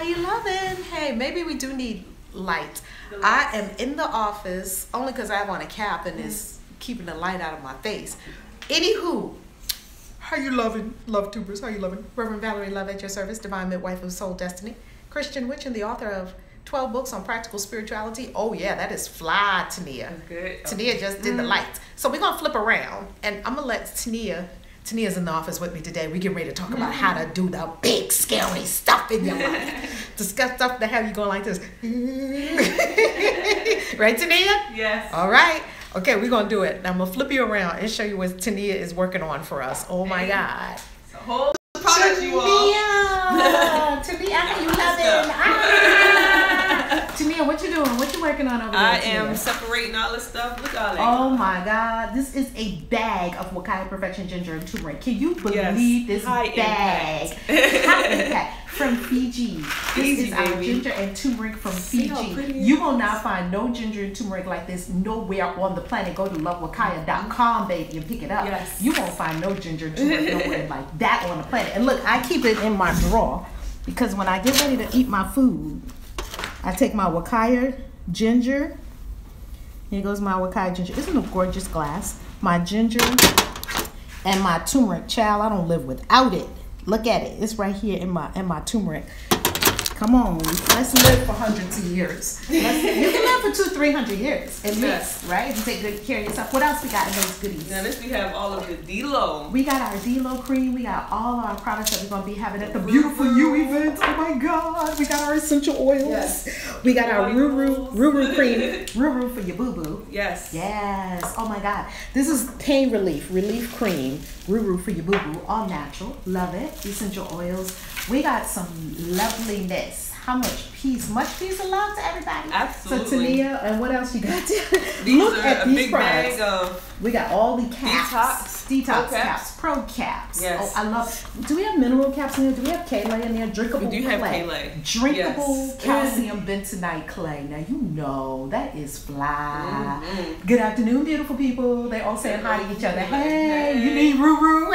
How you loving? Hey, maybe we do need light. I am in the office only because I have on a cap and it's keeping the light out of my face. Anywho, how you loving, LuvTubers? How you loving? Reverend Valerie, love at your service, divine midwife of soul destiny, Christian witch, and the author of 12 books on practical spirituality. Oh yeah, that is fly, Tania. Good. Tania just did the lights. So we're gonna flip around and I'm gonna let Tania's in the office with me today. We get ready to talk about how to do the big scary stuff in your life. The stuff that have you going like this. Right, Tania? Yes. All right. Okay, we're gonna do it. Now I'm gonna flip you around and show you what Tania is working on for us. Oh my God. It's a whole product you all. Tania, how you loving? Tania, what you doing? What you working on over there? I am separating all this stuff. Look at all that. Oh my God, this is a bag of Wakaya Perfection ginger and turmeric. Can you believe this bag? High impact from Fiji. This is our ginger and turmeric from Fiji. You will not find no ginger and turmeric like this nowhere on the planet. Go to LuvWakaya.com, baby, and pick it up. Yes. You won't find no ginger and turmeric nowhere like that on the planet. And look, I keep it in my drawer because when I get ready to eat my food, I take my Wakaya ginger. Here goes my Wakaya ginger. Isn't it a gorgeous glass? My ginger and my turmeric. Child, I don't live without it. Look at it. It's right here in my turmeric. Come on, let's live for hundreds of years. You can live for 200-300 years at least, right? If you take good care of yourself. What else we got in those goodies? Now this we have all of the D-Lo. We got our D-Lo cream. We got all our products that we're gonna be having at the Beautiful You event. Oh my God! We got our essential oils. Yes. We got our Ruru cream. Ruru for your boo boo. Yes. Yes. Oh my God! This is pain relief cream. Ruru for your boo boo. All natural. Love it. Essential oils. We got some loveliness. How much peace? Much peace and love to everybody. Absolutely. So Tania, and what else you got? Look at these big products. Bag of we got all the caps. Detox caps. Pro caps. Yes. Oh, I love. Do we have mineral caps in there? Do we have K-Lay in there? Drinkable we do clay. have K-Lay. Drinkable calcium bentonite clay. Now you know that is fly. Good afternoon, beautiful people. They all saying hi to each other. Hey, you need Ruru.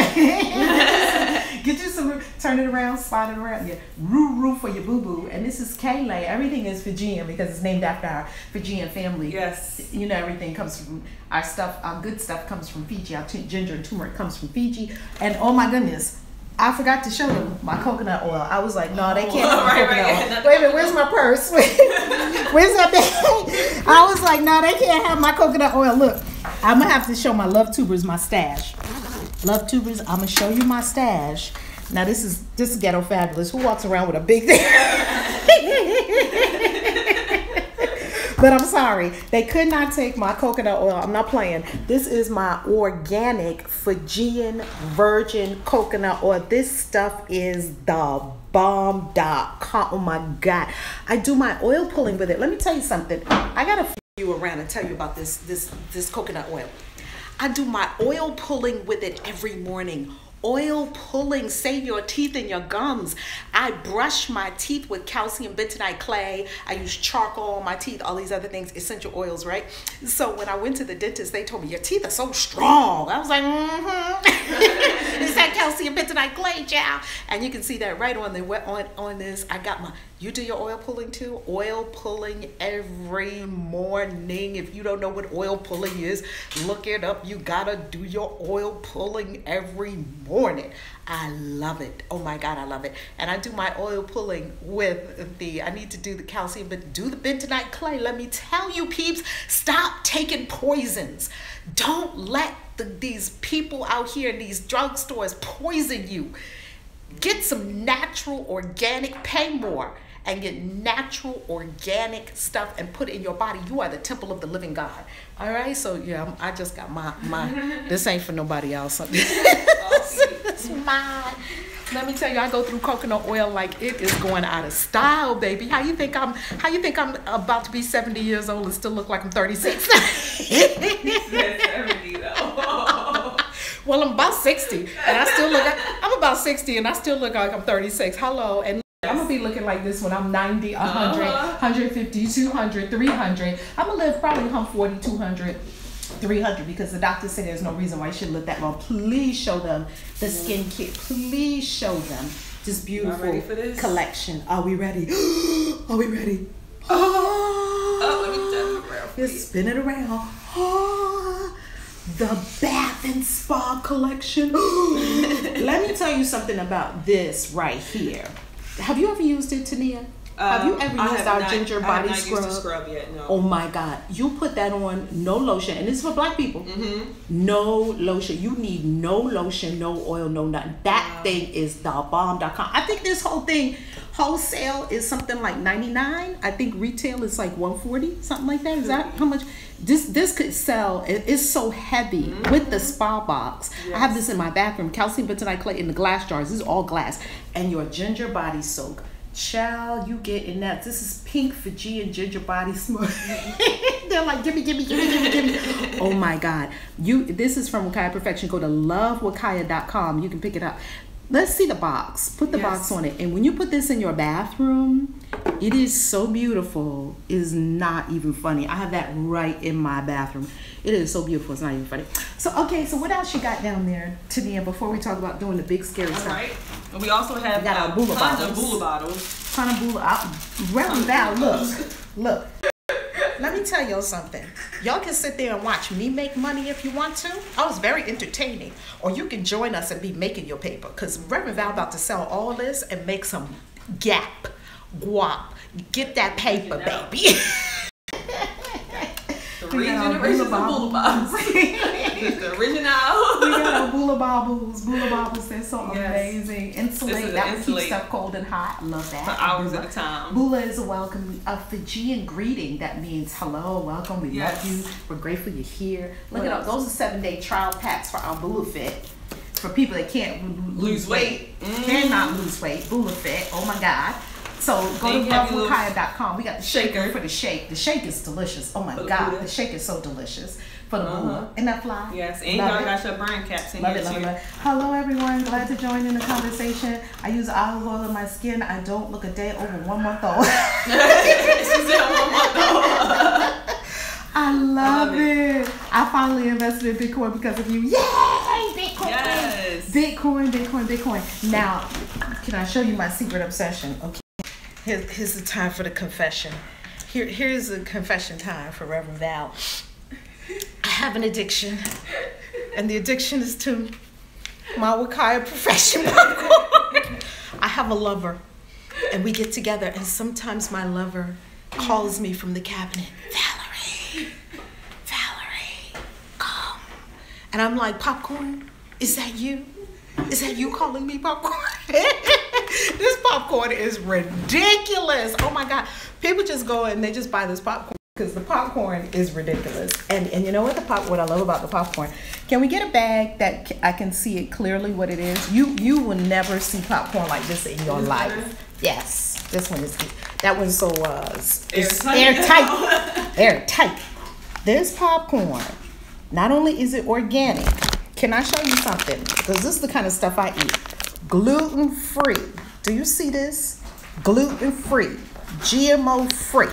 Get you some. Turn it around, spot it around. Yeah, Ruru for your boo boo. And this is K-Lay. Everything is Fijian because it's named after our Fijian family. Yes. You know, everything comes from our stuff. Our good stuff comes from Fiji. Our ginger and turmeric comes from Fiji. And oh my goodness, I forgot to show them my coconut oil. I was like, no, they can't have my coconut oil. Wait a minute, where's my purse? Where's that bag? I was like, no, they can't have my coconut oil. Look, I'm gonna have to show my LuvTubers my stash. LuvTubers, I'm gonna show you my stash. Now this is ghetto fabulous. Who walks around with a big thing? But I'm sorry, they could not take my coconut oil. I'm not playing. This is my organic Fijian virgin coconut oil. This stuff is the bomb.com. Oh my God. I do my oil pulling with it. Let me tell you something. I gotta flip you around and tell you about this coconut oil. I do my oil pulling with it every morning. Oil pulling, save your teeth and your gums. I brush my teeth with calcium bentonite clay. I use charcoal on my teeth, all these other things, essential oils, right? So when I went to the dentist, they told me, your teeth are so strong. I was like, It's that calcium bentonite clay, child. And you can see that right on this. I got my, you do your oil pulling too? Oil pulling every morning. If you don't know what oil pulling is, look it up. You gotta do your oil pulling every morning. I love it. Oh my God, I love it. And I do my oil pulling with I need to do the calcium, but do the bentonite clay. Let me tell you, peeps, stop taking poisons. Don't let these people out here in these drugstores poison you. Get some natural, organic, pay more, and get natural, organic stuff and put it in your body. You are the temple of the living God. All right, so yeah, I just got my this ain't for nobody else. It's mine. Let me tell you, I go through coconut oil like it is going out of style, baby. How you think I'm about to be 70 years old and still look like I'm 36? 70 though. Well, I'm about 60 and I still look I'm about 60 and I still look like I'm 36. Hello. And I'm gonna be looking like this when I'm 90, 100, 150, 200, 300. I'm gonna live probably 140, 200, 300 because the doctor said there's no reason why you should live that long. Please show them the skincare. Please show them this beautiful ready for this? collection. Are we ready? Are we ready? Let me turn it around. Just spin it around. The Bath and Spa collection. Let me tell you something about this right here. Have you ever used it, Tania? Have you ever used our ginger body scrub? I have not used the scrub yet, no. Oh my God. You put that on, no lotion. And this is for black people. No lotion. You need no lotion, no oil, no nothing. That thing is the bomb.com. I think this whole thing, wholesale is something like $99. I think retail is like $140, something like that. Is that how much? This could sell. It's so heavy with the spa box. I have this in my bathroom. Calcium bentonite clay in the glass jars. This is all glass. And your ginger body soak. Child, you get in that. This is pink Fijian ginger body smooth. They're like, gimme. Oh my God. This is from Wakaya Perfection. Go to LuvWakaya.com. You can pick it up. Let's see the box. Put the box on it. And when you put this in your bathroom, it is so beautiful. It is not even funny. I have that right in my bathroom. It is so beautiful. It's not even funny. So, okay. So what else you got down there, Tania, before we talk about doing the big scary stuff? All right. And we also have got our Bula bottles. Ton of Bula. Reverend Val, look. Let me tell y'all something. Y'all can sit there and watch me make money if you want to. I was very entertaining. Or you can join us and be making your paper. Because Reverend Val about to sell all this and make some guap. Get that paper, baby. 3 generations of Bula Bobs. The original. We got our Bula Bobbles. Bula Bobbles, they're so amazing. Insulate. That keeps stuff cold and hot. Love that. For hours at a time. Bula is a Fijian greeting that means hello, welcome, we love you, we're grateful you're here. Look at those are 7-day trial packs for our Bula Fit. For people that can't lose weight, cannot lose weight. Bula Fit. Oh my God. So go to LuvWakaya.com. We got the shaker for the shake. The shake is delicious. Oh my God, the shake is so delicious. For the Bula. Isn't that fly? Yes, and y'all got your burn caps in here too. Hello everyone, glad to join in the conversation. I use olive oil on my skin. I don't look a day over 1 month old. She said 1 month old. I love it. I finally invested in Bitcoin because of you. Yay! Bitcoin! Yes. Bitcoin. Now, can I show you my secret obsession? Okay. Here's the time for the confession. Here's the confession time for Reverend Val. I have an addiction, and the addiction is to my Wakaya Perfection popcorn. I have a lover, and we get together, and sometimes my lover calls me from the cabinet, Valerie, come. And I'm like, popcorn, is that you? Is that you calling me popcorn? This popcorn is ridiculous. Oh my God. People just go and they just buy this popcorn because the popcorn is ridiculous. And you know what I love about the popcorn? Can we get a bag that I can see it clearly what it is? You will never see popcorn like this in your life. Yes. This one is, that one's so airtight. This popcorn, not only is it organic, can I show you something? Because this is the kind of stuff I eat. Gluten-free. Do you see this? Gluten-free, GMO-free,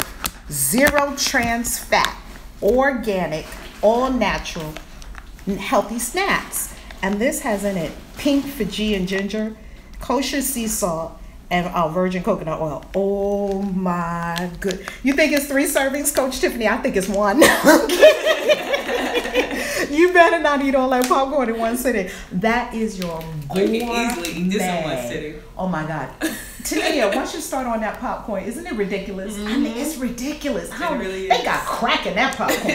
zero trans fat, organic, all natural, healthy snacks. And this has in it pink Fijian ginger, kosher sea salt, and virgin coconut oil. Oh my good. You think it's 3 servings, Coach Tiffany? I think it's 1. You better not eat all that popcorn in one sitting. That is your gourmet. You can easily eat this in one sitting. Oh my God. Tania, once you start on that popcorn, isn't it ridiculous? I mean, it's ridiculous. It really is. They got crack in that popcorn.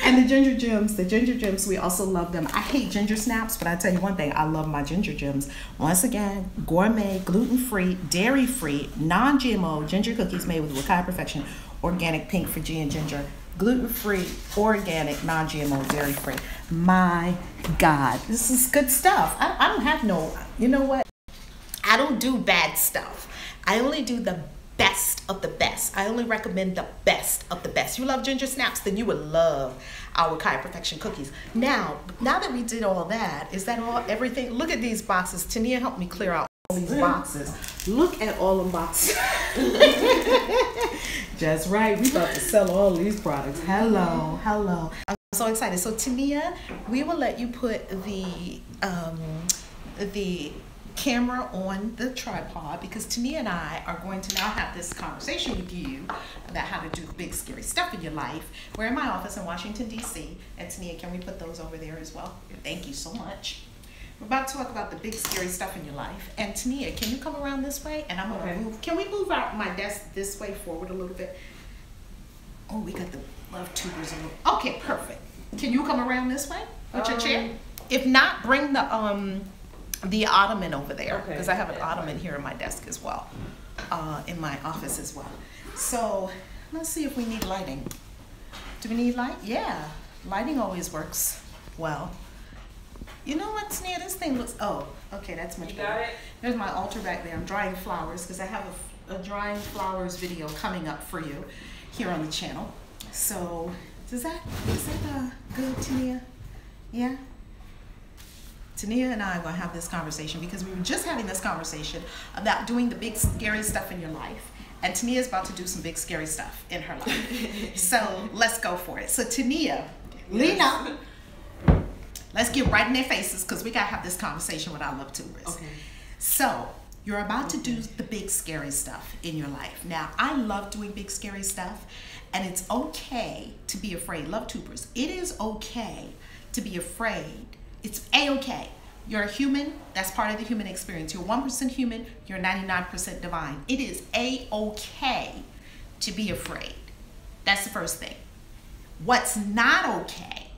And the ginger gems, we also love them. I hate ginger snaps, but I tell you one thing, I love my ginger gems. Once again, gourmet, gluten-free, dairy-free, non-GMO ginger cookies made with Wakaya Perfection, organic pink Fijian ginger, gluten-free, organic, non-GMO, dairy-free. My God, this is good stuff. I don't have no, you know what? I don't do bad stuff. I only do the best of the best. I only recommend the best of the best. You love ginger snaps, then you would love our Wakaya Perfection cookies. Now that we did all that, is that all, everything? Look at these boxes. Tania helped me clear out all these boxes. Look at all the boxes. Just right. We about to sell all these products. Hello. I'm so excited. So Tania, we will let you put the camera on the tripod because Tania and I are going to now have this conversation with you about how to do the big scary stuff in your life. We're in my office in Washington, D.C. And Tania, can we put those over there as well? Thank you so much. We're about to talk about the big scary stuff in your life. And Tania, can you come around this way? And I'm going to move. Can we move out my desk this way forward a little bit? Oh, we got the LuvTubers a little. Okay, perfect. Can you come around this way with your chair? If not, bring the ottoman over there because I have an ottoman here in my desk as well, in my office as well. So let's see if we need lighting. Do we need light? Yeah, lighting always works well. You know what, Tania? This thing looks. Oh, okay, that's much better. Got it? There's my altar back there. I'm drying flowers because I have a drying flowers video coming up for you here on the channel. So is that good, Tania? Yeah. Tania and I are going to have this conversation because we were just having this conversation about doing the big scary stuff in your life. And Tania is about to do some big scary stuff in her life. So let's go for it. So Tania, lean up. Let's get right in their faces because we got to have this conversation with our LuvTubers. Okay. So you're about to do the big scary stuff in your life. Now, I love doing big scary stuff. And it's okay to be afraid. LuvTubers, it is okay to be afraid. It's A-okay. You're a human. That's part of the human experience. You're 1% human. You're 99% divine. It is A-okay to be afraid. That's the first thing. What's not okay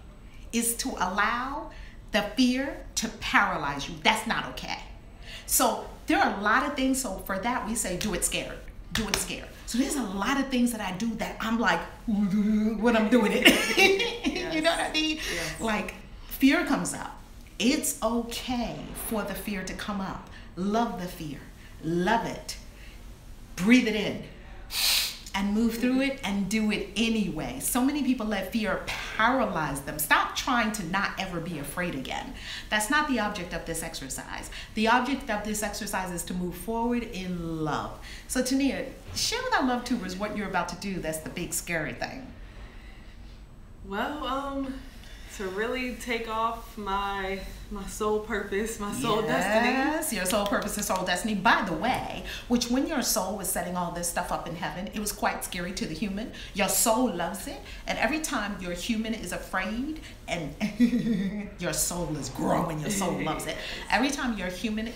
is to allow the fear to paralyze you. That's not okay. So there are a lot of things. So for that, we say do it scared. Do it scared. So there's a lot of things that I do that I'm like when I'm doing it. Yes. You know what I mean? Yes. Like fear comes up. It's okay for the fear to come up. Love the fear. Love it. Breathe it in. And move through it and do it anyway. So many people let fear paralyze them. Stop trying to not ever be afraid again. That's not the object of this exercise. The object of this exercise is to move forward in love. So Tania, share with our LuvTubers what you're about to do that's the big scary thing. Well, to really take off my soul purpose, my soul destiny. Yes, your soul purpose and soul destiny. By the way, which when your soul was setting all this stuff up in heaven, it was quite scary to the human. Your soul loves it. And every time your human is afraid and your soul is growing, your soul loves it. Every time your human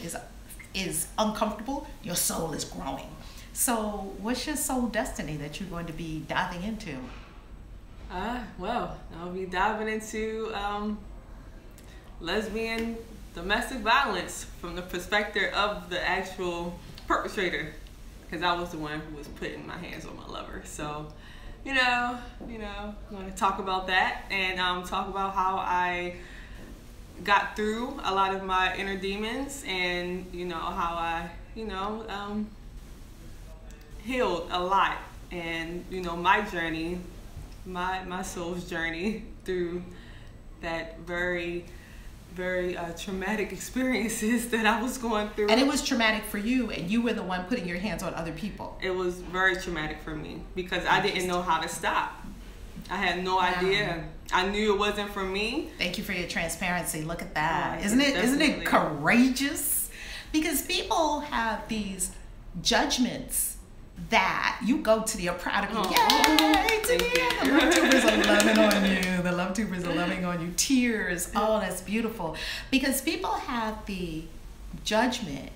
is uncomfortable, your soul is growing. So what's your soul destiny that you're going to be diving into? Well, I'll be diving into lesbian domestic violence from the perspective of the actual perpetrator, because I was the one who was putting my hands on my lover. So, you know, I'm going to talk about that and talk about how I got through a lot of my inner demons and, how I, healed a lot and, my journey. My soul's journey through that very, very traumatic experiences that I was going through. And it was traumatic for you, and you were the one putting your hands on other people. It was very traumatic for me because I didn't know how to stop. I had no idea. I knew it wasn't for me. Thank you for your transparency. Look at that. Isn't it courageous? Because people have these judgments that you go to the prodigal. Yay! The LuvTubers are loving on you. The LuvTubers are loving on you. Tears. Oh, that's beautiful. Because people have the judgment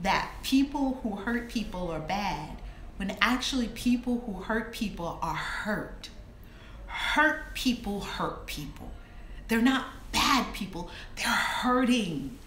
that people who hurt people are bad, when actually people who hurt people are hurt. Hurt people hurt people. They're not bad people. They're hurting.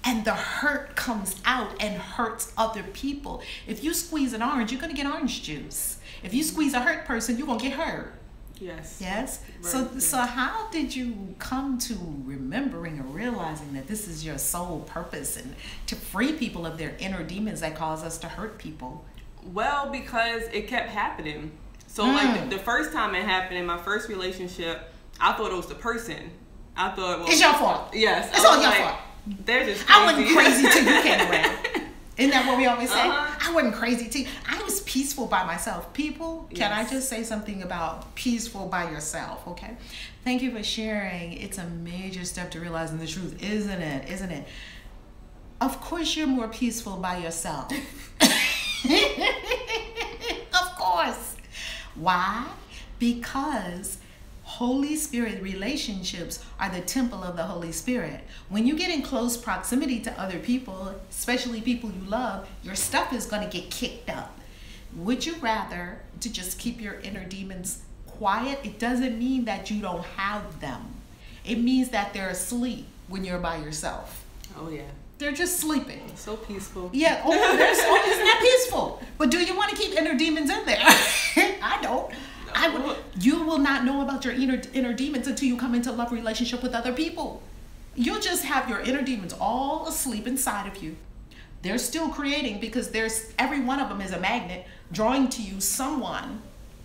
And the hurt comes out and hurts other people. If you squeeze an orange, you're going to get orange juice. If you squeeze a hurt person, you're going to get hurt. Yes. Yes? So how did you come to remembering or realizing that this is your soul purpose and to free people of their inner demons that cause us to hurt people? Well, because it kept happening. So like the first time it happened in my first relationship, I thought it was the person. I thought it was... It's your fault. Yes. It's all your fault. They're just crazy. I wasn't crazy till you came around. Isn't that what we always say? I wasn't crazy till I was peaceful by myself. People, can I just say something about peaceful by yourself, okay? Thank you for sharing. It's a major step to realizing the truth, isn't it? Isn't it? Of course you're more peaceful by yourself. Of course. Why? Because Holy Spirit relationships are the temple of the Holy Spirit. When you get in close proximity to other people, especially people you love, your stuff is going to get kicked up. Would you rather to just keep your inner demons quiet? It doesn't mean that you don't have them. It means that they're asleep when you're by yourself. Oh yeah. They're just sleeping. So peaceful. Yeah, isn't that peaceful? But do you want to keep inner demons in there? I don't. You will not know about your inner demons until you come into a love relationship with other people. You'll just have your inner demons all asleep inside of you. They're still creating because every one of them is a magnet drawing to you someone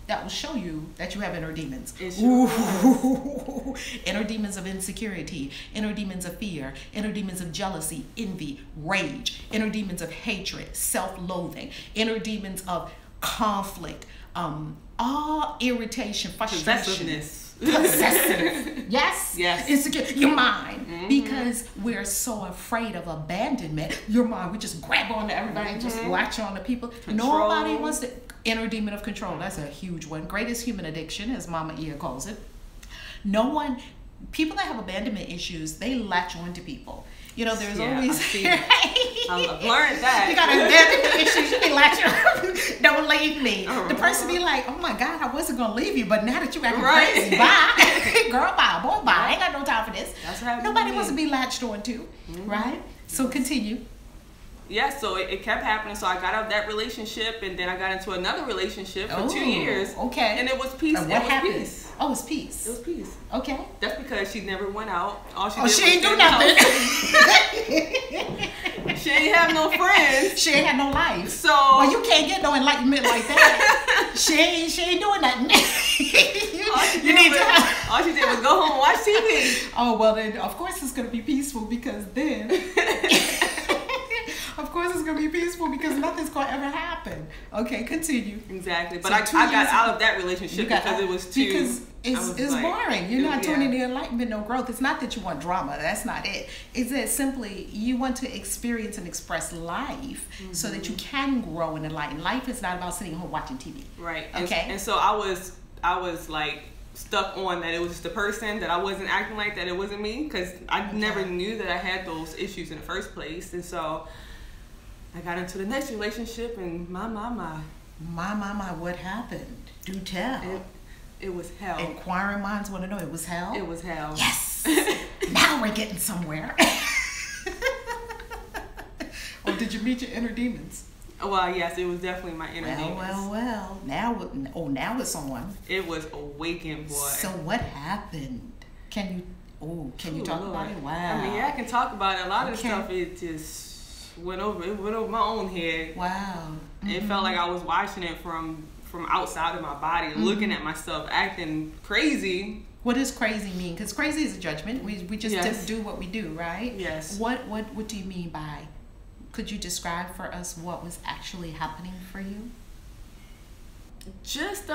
that will show you that you have inner demons. Ooh. Inner demons of insecurity, inner demons of fear, inner demons of jealousy, envy, rage, inner demons of hatred, self-loathing, inner demons of conflict, all irritation, frustration, possessive. Yes? Yes. Insecure. Your mind. Mm-hmm. Because we're so afraid of abandonment. Your mind, we just grab onto everybody and just latch on to people. Control. Nobody wants to. Inner demon of control. That's a huge one. Greatest human addiction, as Mama Ia calls it. People that have abandonment issues, they latch on to people. You know, there's always. I've learned that. You got abandonment issues, you be latching on. Don't leave me. The person be like, oh my God, I wasn't gonna leave you, but now that you acting crazy, bye. Girl, bye. Boy, bye. I ain't got no time for this. Nobody wants to be latched on to, right? So continue. Yeah, so it kept happening. So I got out of that relationship, and then I got into another relationship for 2 years. Okay. And it was peace. And what happened? Peace. Oh, it was peace. It was peace. Okay. That's because she never went out. All she did ain't do nothing. She ain't have no friends. She ain't had no life. So well, you can't get no enlightenment like that. she ain't doing nothing. All she did was go home and watch TV. Oh well, then of course it's gonna be peaceful because then. Of course it's going to be peaceful because nothing's going to ever happen. Okay, continue. Exactly. But so I got out of that relationship because it was too... Because it's boring. You're not doing any enlightenment, no growth. It's not that you want drama. That's not it. It's that simply you want to experience and express life so that you can grow and enlighten. Life is not about sitting home watching TV. Right. Okay. And so I was like stuck on that it was just the person, that I wasn't acting like that, it wasn't me, because I never knew that I had those issues in the first place. And so I got into the next relationship, and my, what happened? Do tell. It was hell. Inquiring minds want to know. It was hell? It was hell. Yes. Now we're getting somewhere. Or did you meet your inner demons? Well, yes, it was definitely my inner demons. Well. Now it's on. It was awakened, boy. So what happened? Can you talk about it? Wow. I mean, yeah, I can talk about it. A lot of the stuff, it just went over my own head. Wow. It felt like I was watching it from outside of my body, looking at myself, acting crazy. What does crazy mean? Because crazy is a judgment. We just do what we do, right? Yes. What do you mean by? Could you describe for us what was actually happening for you? Just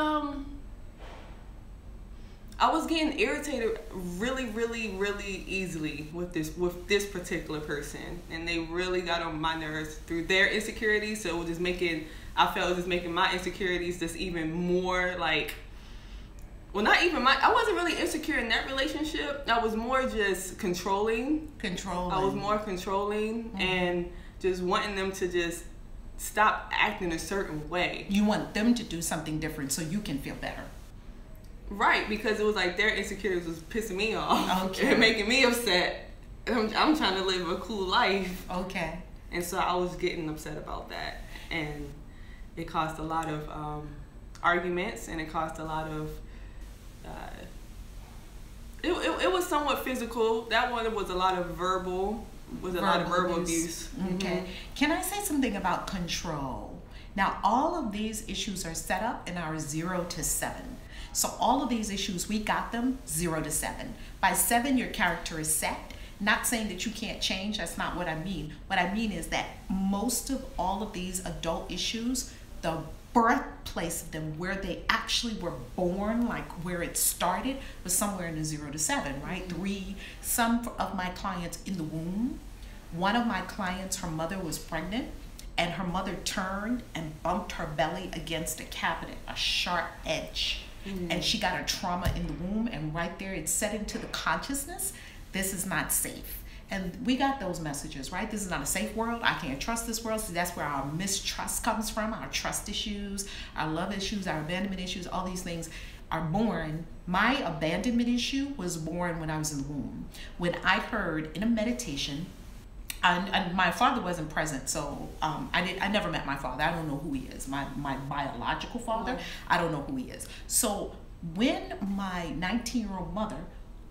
I was getting irritated really, really, really easily with this particular person, and they really got on my nerves through their insecurities. So it was just making my insecurities just even more like, well, not even I wasn't really insecure in that relationship. I was more just controlling. I was more controlling and just wanting them to just stop acting a certain way. You want them to do something different so you can feel better. Right, because it was like their insecurities was pissing me off. Okay. And making me upset. I'm trying to live a cool life. Okay. And so I was getting upset about that. And it caused a lot of arguments, and it caused a lot of... It was somewhat physical. That one was a lot of verbal abuse. Okay. Can I say something about control? Now, all of these issues are set up in our 0 to 7. So all of these issues, we got them 0 to 7. By 7, your character is set. Not saying that you can't change. That's not what I mean. What I mean is that most of all of these adult issues, the birthplace of them, where they actually were born, like where it started, was somewhere in the 0 to 7, right? Some of my clients in the womb, One of my clients, her mother was pregnant, and her mother turned and bumped her belly against a cabinet, a sharp edge. And she got a trauma in the womb, and right there it set into the consciousness, this is not safe. And we got those messages, right? This is not a safe world. I can't trust this world. So that's where our mistrust comes from, our trust issues, our love issues, our abandonment issues, all these things are born. My abandonment issue was born when I was in the womb. When I heard in a meditation, and my father wasn't present, so I never met my father. I don't know who he is. My biological father, I don't know who he is. So when my 19-year-old mother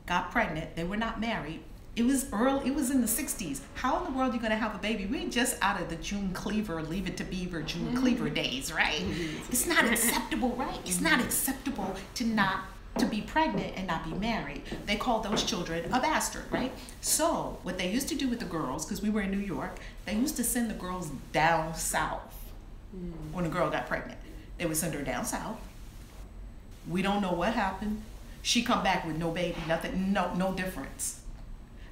got pregnant, they were not married. It was early. It was in the 60s. How in the world are you going to have a baby? We're just out of the June Cleaver, Leave It to Beaver, June Cleaver days, right? It's not acceptable, right? It's not acceptable to be pregnant and not be married. They call those children a bastard, right? So what they used to do with the girls, because we were in New York, they used to send the girls down south. When a girl got pregnant, they would send her down south. We don't know what happened. She come back with no baby, nothing, no difference.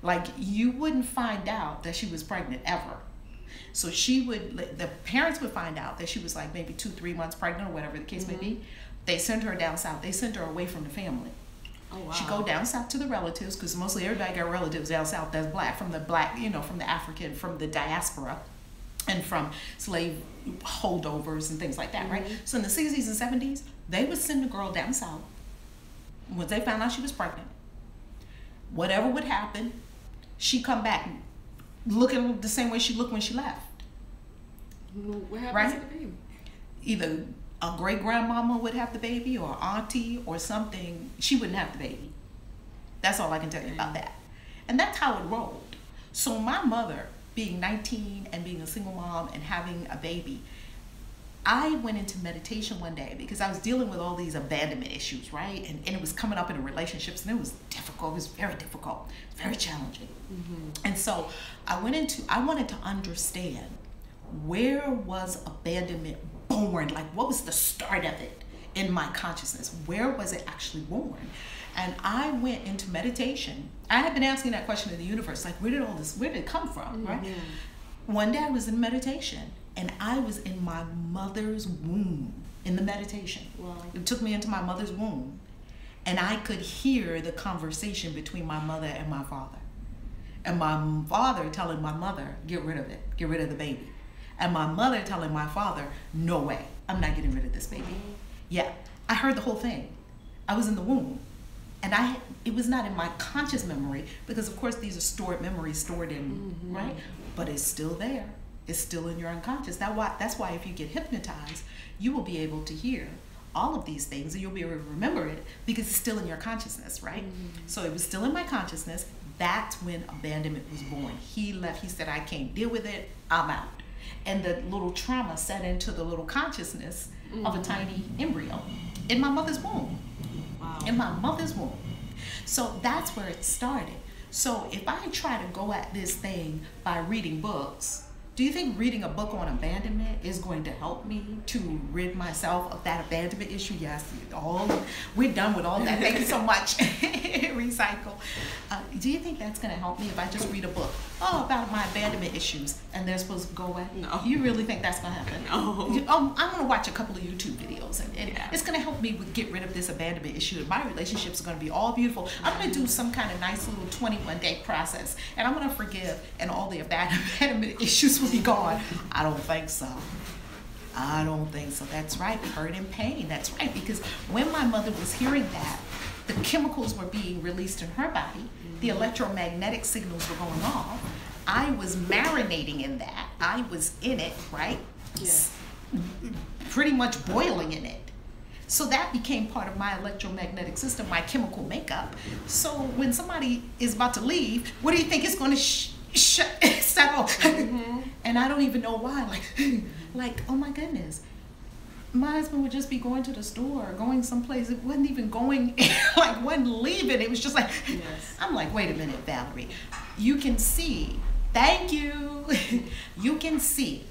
Like, you wouldn't find out that she was pregnant ever. So the parents would find out that she was like maybe 2-3 months pregnant or whatever the case may be. They send her down south. They send her away from the family. Oh, wow. She go down south to the relatives, because mostly everybody got relatives down south that's black, from the African, from the diaspora, and from slave holdovers and things like that, right? So in the 60s and 70s, they would send the girl down south. Once they found out she was pregnant, whatever would happen, she come back looking the same way she looked when she left. What happens right? to the baby? Either a great grandmama would have the baby, or auntie, or something. She wouldn't have the baby. That's all I can tell you about that. And that's how it rolled. So my mother, being 19 and being a single mom and having a baby, I went into meditation one day because I was dealing with all these abandonment issues, right? And it was coming up in the relationships, and it was difficult. It was very difficult, very challenging. And so I wanted to understand, where was abandonment born? Like, what was the start of it in my consciousness? Where was it actually born? And I went into meditation. I had been asking that question in the universe, like, where did it come from, right? One day I was in meditation, and I was in my mother's womb in the meditation. Wow. It took me into my mother's womb, and I could hear the conversation between my mother and my father. And my father telling my mother, get rid of it, get rid of the baby. And my mother telling my father, no way, I'm not getting rid of this baby. Yeah, I heard the whole thing. I was in the womb. And it was not in my conscious memory, because of course these are stored memories, stored in, right? But it's still there. It's still in your unconscious. That's why if you get hypnotized, you will be able to hear all of these things, and you'll be able to remember it because it's still in your consciousness, right? So it was still in my consciousness. That's when abandonment was born. He left. He said, I can't deal with it. I'm out. And the little trauma set into the little consciousness of a tiny embryo in my mother's womb. Wow. In my mother's womb. So that's where it started. So if I try to go at this thing by reading books, do you think reading a book on abandonment is going to help me to rid myself of that abandonment issue? Yes, we're done with all that. Thank you so much. Recycle. Do you think that's going to help me if I just read a book about my abandonment issues and they're supposed to go away? No. You really think that's going to happen? No. I'm going to watch a couple of YouTube videos, and it's going to help me get rid of this abandonment issue. And my relationships are going to be all beautiful. I'm going to do some kind of nice little 21-day process, and I'm going to forgive, and all the abandonment issues will be gone. I don't think so. I don't think so. That's right. Hurt and pain. That's right. Because when my mother was hearing that, the chemicals were being released in her body. The electromagnetic signals were going off. I was marinating in that. I was in it, right? Yes. Pretty much boiling in it. So that became part of my electromagnetic system, my chemical makeup. So when somebody is about to leave, what do you think is going to set off? And I don't even know why. Like, oh my goodness. My husband would just be going to the store, going someplace. It wasn't even going, wasn't leaving. It was just like, yes. I'm like, wait a minute, Valerie. You can see, thank you. You can see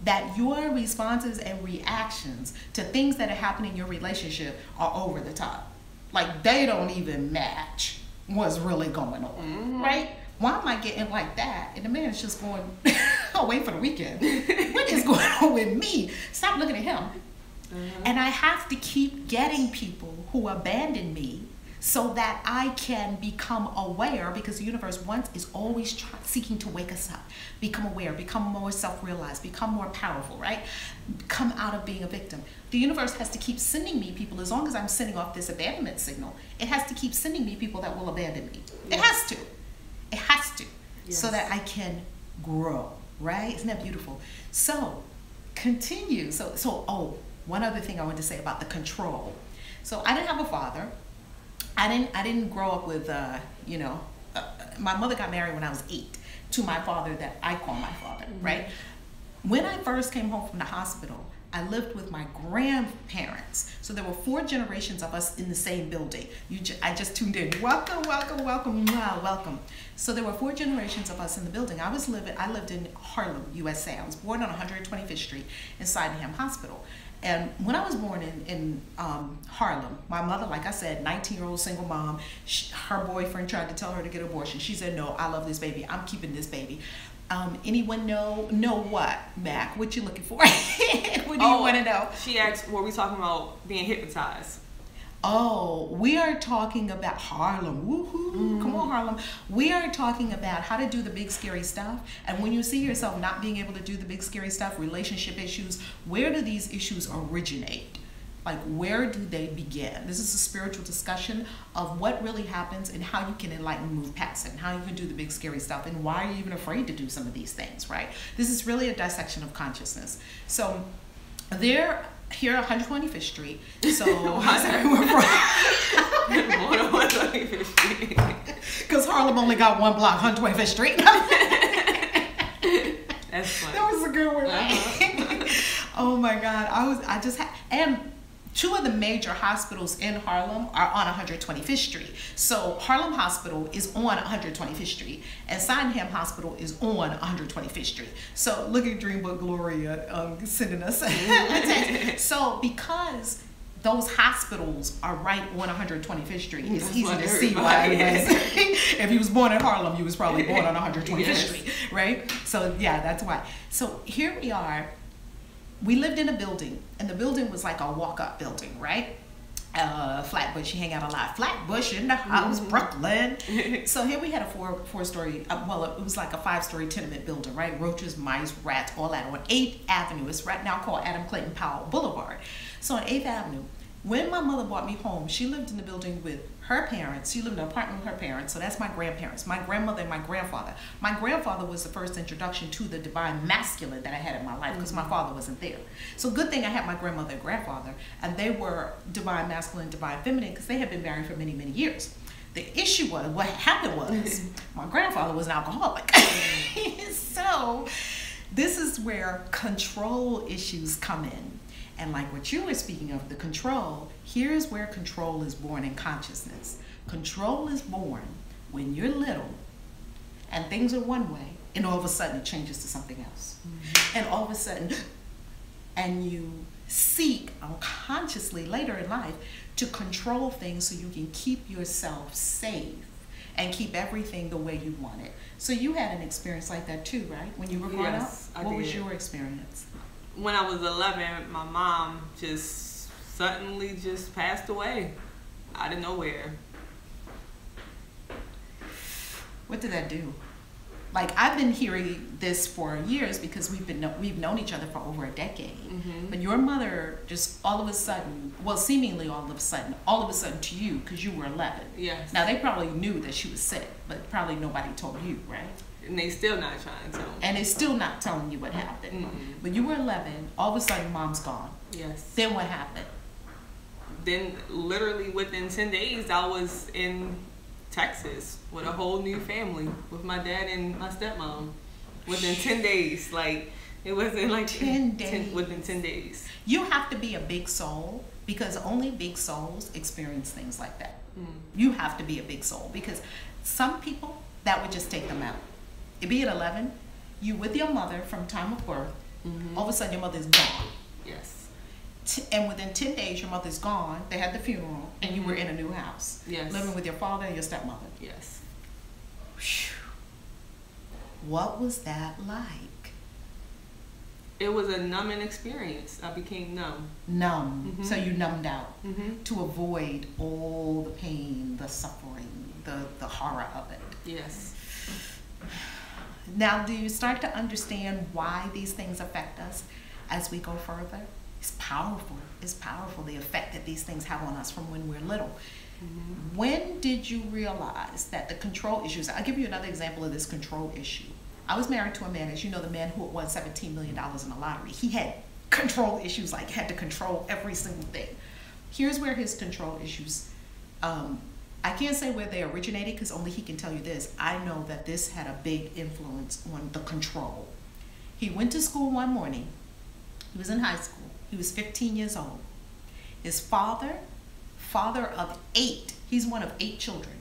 that your responses and reactions to things that are happening in your relationship are over the top. Like, they don't even match what's really going on, right? why am I getting like that? And the man is just going, oh, wait for the weekend. What is going on with me? Stop looking at him. And I have to keep getting people who abandon me so that I can become aware, because the universe is always seeking to wake us up, become aware, become more self-realized, become more powerful, right? Come out of being a victim. The universe has to keep sending me people. As long as I'm sending off this abandonment signal, it has to keep sending me people that will abandon me. It has to. It has to. So that I can grow, right? Isn't that beautiful? So continue. So one other thing I want to say about the control. So I didn't have a father. I didn't grow up with, my mother got married when I was 8 to my father that I call my father, right? When I first came home from the hospital, I lived with my grandparents. So there were 4 generations of us in the same building. I just tuned in. Welcome, welcome, welcome, welcome. So there were 4 generations of us in the building. I lived in Harlem, USA. I was born on 125th Street in Sydenham Hospital. And when I was born in Harlem, my mother, like I said, 19-year-old single mom, her boyfriend tried to tell her to get an abortion. She said, no, I love this baby. I'm keeping this baby. Anyone know what, Mac? What you looking for? What do you want to know? She asked, were we talking about being hypnotized? Oh, we are talking about Harlem. Woohoo! Come on, Harlem. We are talking about how to do the big scary stuff. And when you see yourself not being able to do the big scary stuff, relationship issues, where do these issues originate? Like, where do they begin? This is a spiritual discussion of what really happens and how you can enlighten and move past it, and how you can do the big scary stuff, and why are you even afraid to do some of these things, right? This is really a dissection of consciousness. So they're here 125th Street. So how's everyone from? 125th Street. Because Harlem only got one block, 125th Street. That's funny. That was a good one, right? Oh my God. And 2 of the major hospitals in Harlem are on 125th Street. So Harlem Hospital is on 125th Street, and Sydenham Hospital is on 125th Street. So look at Dreambook Gloria sending us a text. So because those hospitals are right on 125th Street, it's easy to see why if you was born in Harlem, you was probably born on 125th Street, right? So yeah, that's why. So here we are. We lived in a building, and the building was like a walk-up building, right? Flatbush, you hang out a lot. Flatbush in the house, Brooklyn. So here we had a four-story, well, it was like a 5-story tenement building, right? Roaches, mice, rats, all that on 8th Avenue. It's right now called Adam Clayton Powell Boulevard. So on 8th Avenue, when my mother brought me home, she lived in the building with her parents. She lived in an apartment with her parents. So that's my grandparents, my grandmother and my grandfather. My grandfather was the first introduction to the divine masculine that I had in my life, because my father wasn't there. So good thing I had my grandmother and grandfather, and they were divine masculine, divine feminine, because they had been married for many, many years. The issue was, what happened was, my grandfather was an alcoholic. So this is where control issues come in. And like what you were speaking of, the control, here's where control is born in consciousness. Control is born when you're little and things are one way, and all of a sudden it changes to something else. And all of a sudden, and you seek unconsciously later in life to control things so you can keep yourself safe and keep everything the way you want it. So you had an experience like that too, right? When you were growing up? What was your experience? When I was 11, my mom just suddenly just passed away out of nowhere. What did that do? Like, I've been hearing this for years because we've known each other for over a decade. But your mother just all of a sudden, well, seemingly all of a sudden to you, because you were 11. Yes. Now, they probably knew that she was sick, but probably nobody told you, right? And they still not trying to tell me. And they still not telling you what happened. But you were 11, all of a sudden mom's gone. Yes. Then what happened? Then literally within 10 days, I was in Texas with a whole new family with my dad and my stepmom. Within 10 days. Like, it wasn't like 10 days. Within 10 days. You have to be a big soul, because only big souls experience things like that. You have to be a big soul, because some people, that would just take them out. It be at 11, you with your mother from time of birth, all of a sudden your mother's gone. Yes. And within 10 days your mother's gone, they had the funeral, and you were in a new house. Yes. Living with your father and your stepmother. Yes. Whew. What was that like? It was a numbing experience. I became numb. Numb. So you numbed out Mm-hmm. to avoid all the pain, the suffering, the horror of it. Yes. Now, do you start to understand why these things affect us as we go further? It's powerful. It's powerful, the effect that these things have on us from when we're little. Mm-hmm. When did you realize that the control issues, I'll give you another example of this control issue. I was married to a man, as you know, the man who won $17 million in the lottery. He had control issues, like had to control every single thing. Here's where his control issues, I can't say where they originated because only he can tell you this. I know that this had a big influence on the control. He went to school one morning. He was in high school. He was 15 years old. His father of 8, he's one of 8 children.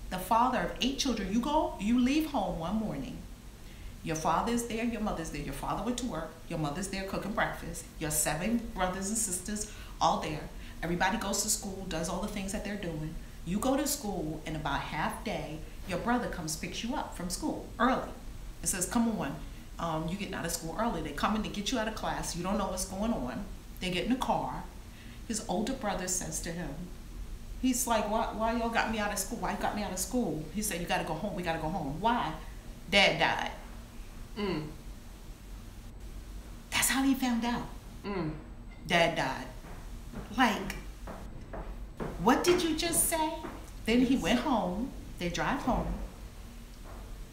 The father of 8 children, you leave home one morning. Your father's there, your mother's there. Your father went to work, your mother's there cooking breakfast. Your 7 brothers and sisters all there. Everybody goes to school, does all the things that they're doing. You go to school, and about half day, your brother comes, picks you up from school early. It says, come on, you getting out of school early. They come in to get you out of class. You don't know what's going on. They get in the car. His older brother says to him, he's like, why y'all got me out of school? Why you got me out of school? He said, you got to go home. We got to go home. Why? Dad died. That's how he found out. Dad died. Like, what did you just say? Then he went home. They drive home.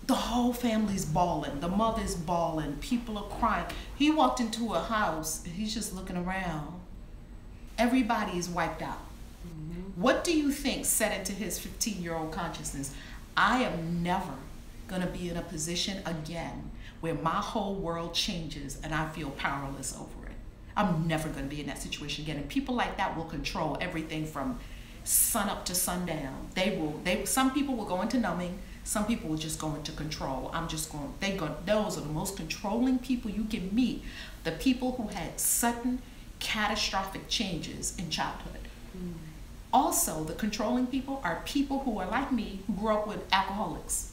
The whole family's bawling. The mother's bawling. People are crying. He walked into a house. He's just looking around. Everybody's wiped out. What do you think set into his 15-year-old consciousness? I am never going to be in a position again where my whole world changes and I feel powerless over it. I'm never going to be in that situation again. And people like that will control everything from sun up to sundown. Some people will go into numbing. Some people will just go into control. Those are the most controlling people you can meet. The people who had sudden catastrophic changes in childhood. Also, the controlling people are people who are like me, who grew up with alcoholics.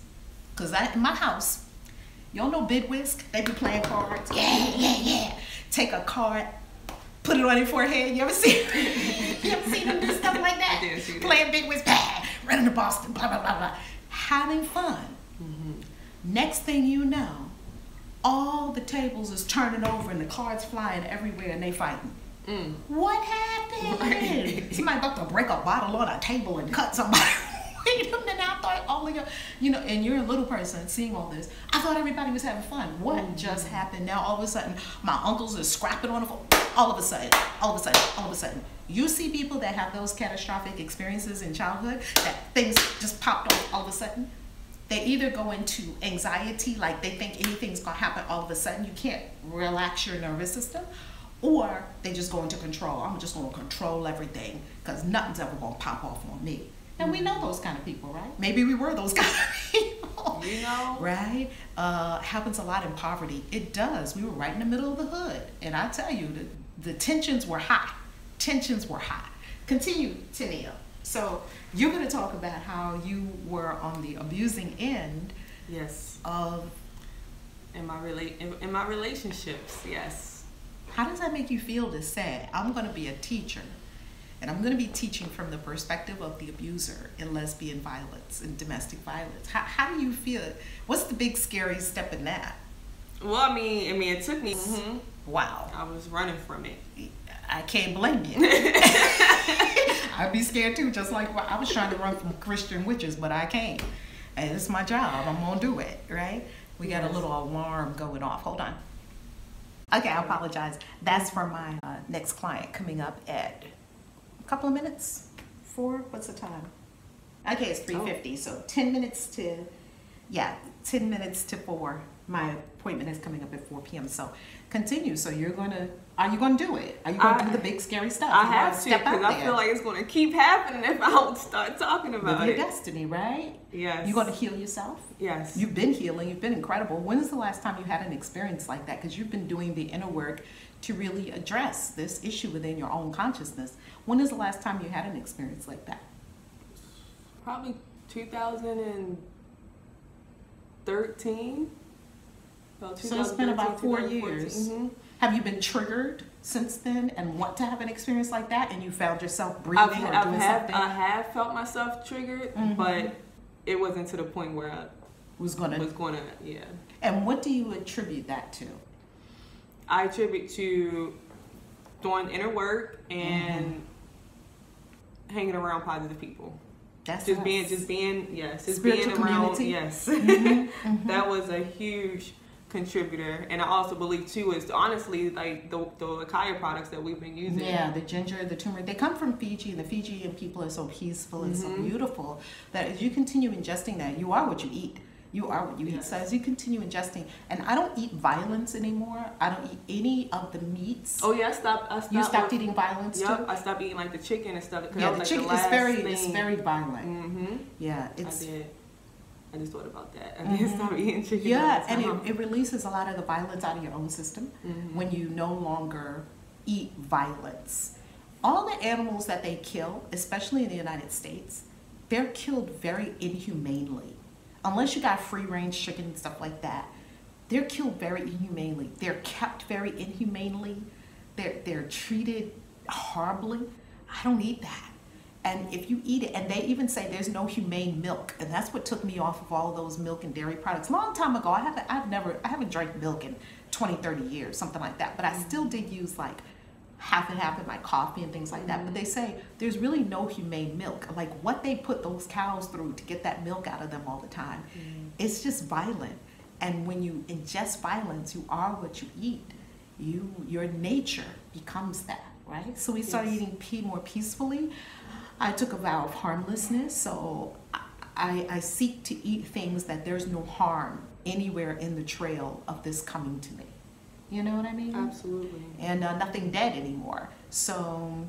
Because in my house, y'all know Bid Whisk? They be playing cards. Yeah. Take a card, put it on your forehead. You ever see them do stuff like that? I did see that. Playing Bid Whisk, running to Boston, blah, blah, blah, blah. Having fun. Next thing you know, all the tables is turning over and the cards flying everywhere and they fighting. What happened? Right. Somebody about to break a bottle on a table and cut somebody. Wait a minute, I thought all of you, and you're a little person seeing all this. I thought everybody was having fun. What just happened? Now all of a sudden, my uncles are scrapping on the phone. All of a sudden. You see people that have those catastrophic experiences in childhood, that things just popped off all of a sudden. They either go into anxiety, like they think anything's gonna happen all of a sudden. You can't relax your nervous system. Or they just go into control. I'm just going to control everything because nothing's ever going to pop off on me. And we know those kind of people, right? Maybe we were those kind of people. You know? Right? Happens a lot in poverty. It does. We were right in the middle of the hood. And I tell you, the tensions were high. Continue, Tania. So you're going to talk about how you were on the abusing end. Yes. Of in my relationships, yes. How does that make you feel to say, I'm going to be a teacher, and I'm going to be teaching from the perspective of the abuser in lesbian violence and domestic violence? How do you feel? What's the big scary step in that? Well, I mean, it took me. Wow. I was running from it. I can't blame you. I'd be scared too, just like I was trying to run from Christian witches, but I can't. And it's my job. I'm going to do it, right? We got a little alarm going off. Hold on. Okay, I apologize. That's for my next client coming up at a couple of minutes. 4, what's the time? Okay, it's 3:50, so 10 minutes to 4. My appointment is coming up at 4 p.m. So continue. So are you going to do it? Are you going to do the big scary stuff? I have to, because I feel like it's going to keep happening if I don't start talking about Live your destiny, right? Yes. You're going to heal yourself? Yes. You've been healing. You've been incredible. When is the last time you had an experience like that? Because you've been doing the inner work to really address this issue within your own consciousness. When is the last time you had an experience like that? Probably 2013. About So it's been about 4 2014. years. Have you been triggered since then and want to have an experience like that, and you found yourself breathing or doing something? I have felt myself triggered, but it wasn't to the point where I was gonna, yeah. And what do you attribute that to? I attribute to doing inner work and hanging around positive people. That's just being spiritual around. community. Yes, that was a huge contributor. And I also believe too is honestly like the Akaya products that we've been using. Yeah, the ginger, the turmeric, they come from Fiji, and the Fijian people are so peaceful and so beautiful that as you continue ingesting that, you are what you eat. You are what you eat. So as you continue ingesting, and I don't eat violence anymore. I don't eat any of the meats. Oh yeah, I stopped. You stopped eating violence too? I stopped eating like the chicken and stuff. Yeah, the chicken is very violent. Yeah, I did. I just thought about that. I did stop eating chicken. Yeah, and it releases a lot of the violence out of your own system when you no longer eat violence. All the animals that they kill, especially in the United States, they're killed very inhumanely. Unless you got free range chicken and stuff like that, they're killed very inhumanely. They're kept very inhumanely. They're treated horribly. I don't eat that. And if you eat it, and they even say there's no humane milk, and that's what took me off of all those milk and dairy products. Long time ago, I haven't drank milk in 20, 30 years, something like that. But I still did use like half and half in my coffee and things like that. But they say there's really no humane milk. Like what they put those cows through to get that milk out of them all the time, it's just violent. And when you ingest violence, you are what you eat. Your nature becomes that, right? So we started eating more peacefully. I took a vow of harmlessness, so I seek to eat things that there's no harm anywhere in the trail of this coming to me. You know what I mean? Absolutely. And nothing dead anymore. So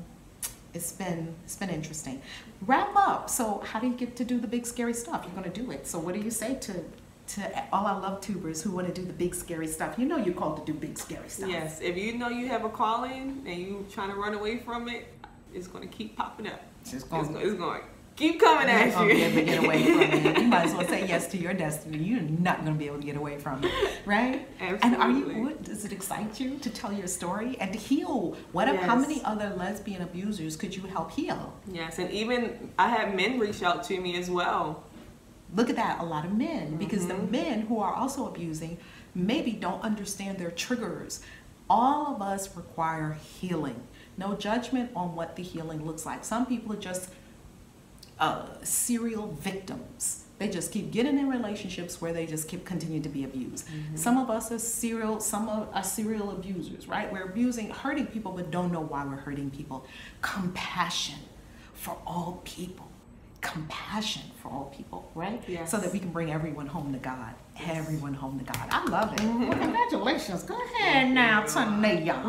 it's been interesting. Wrap up. So how do you get to do the big scary stuff? You're going to do it. So what do you say to all our LuvTubers who want to do the big scary stuff? You know you're called to do big scary stuff. Yes. If you know you have a calling and you trying to run away from it, it's going to keep popping up. It's going to keep coming at you. You're not going to be able to get away from it. You might as well say yes to your destiny. You're not going to be able to get away from it, right? Absolutely. And does it excite you to tell your story and to heal? How many other lesbian abusers could you help heal? Yes, and even I had men reach out to me as well. Look at that, a lot of men, because the men who are also abusing maybe don't understand their triggers. All of us require healing. No judgment on what the healing looks like. Some people are just serial victims. They just keep getting in relationships where they just continue to be abused. Some of us are serial abusers, right? We're hurting people, but don't know why we're hurting people. Compassion for all people. Compassion for all people, right? Yes. So that we can bring everyone home to God. Everyone home to God. I love it. Well, congratulations. Go ahead now, Tania.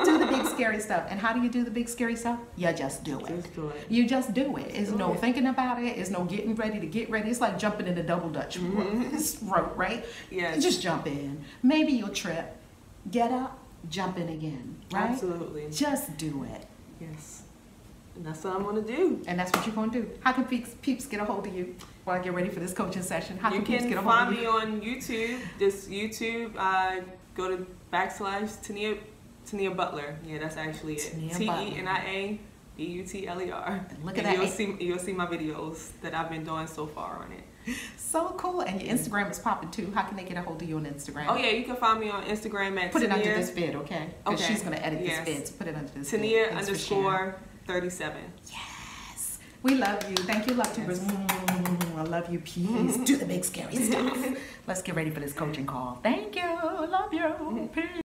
Do the big scary stuff. And how do you do the big scary stuff? You just do it. Just do it. You just do it. It's no thinking about it. It's no getting ready to get ready. It's like jumping in a double dutch rope, right? Yes. You just jump in. Maybe you'll trip. Get up, jump in again, right? Absolutely. Just do it. Yes. And that's what I'm going to do. And that's what you're going to do. How can peeps get a hold of you while I get ready for this coaching session? How can peeps get a hold of you? You can find me on YouTube. Just YouTube. Go to / Tania Butler. Yeah, that's actually it. TENIA BUTLER. Look at that. You'll see my videos that I've been doing so far on it. So cool. And your Instagram is popping too. How can they get a hold of you on Instagram? Oh yeah, you can find me on Instagram at Put it under this vid, okay? Because she's going to edit this vid, so put it under this vid. Tania_37. Yes. We love you. Thank you, LuvTubers. I love you. Peace. Do the big scary stuff. Let's get ready for this coaching call. Thank you. Love you. Peace.